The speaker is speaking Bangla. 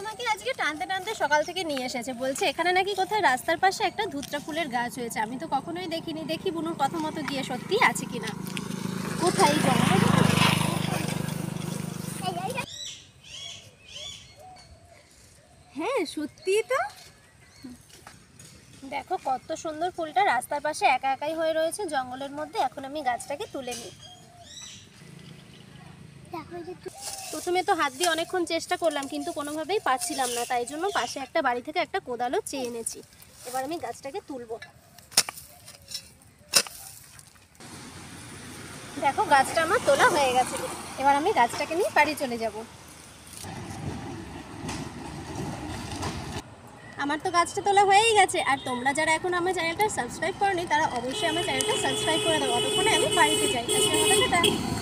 আমাকে আজকে টানতে টানতে সকাল থেকে নিয়ে এসেছে, বলছে এখানে নাকি কোথায় রাস্তার পাশে একটা ধুতরা ফুলের গাছ হয়েছে। আমি তো কখনোই দেখিনি, দেখি বুনুর কথা মতো গিয়ে সত্যি আছে কিনা। কোথায় জঙ্গলে? হ্যাঁ সত্যি তো, দেখো কত সুন্দর ফুলটা রাস্তার পাশে একা একাই হয়ে রয়েছে জঙ্গলের মধ্যে। এখন আমি গাছটাকে তুলে নিই। প্রথমে তো হাত দিয়ে অনেকক্ষণ চেষ্টা করলাম কিন্তু কোনোভাবেই পারছিলাম না, তাই জন্য পাশে একটা বাড়ি থেকে একটা কোদালও চেয়ে এনেছি। এবার আমি গাছটাকে তুলবো। দেখো গাছটা আমার তোলা হয়ে গেছে। এবার আমি গাছটাকে নিয়ে বাড়ি চলে যাব। আমার তো গাছটা তোলা হয়েই গেছে, আর তোমরা যারা এখন আমার চ্যানেলটা সাবস্ক্রাইব করনি তারা অবশ্যই আমার চ্যানেলটা সাবস্ক্রাইব করে দাও। ততক্ষণে আমি বাড়িতে যাই। আজকের মতো টাটা।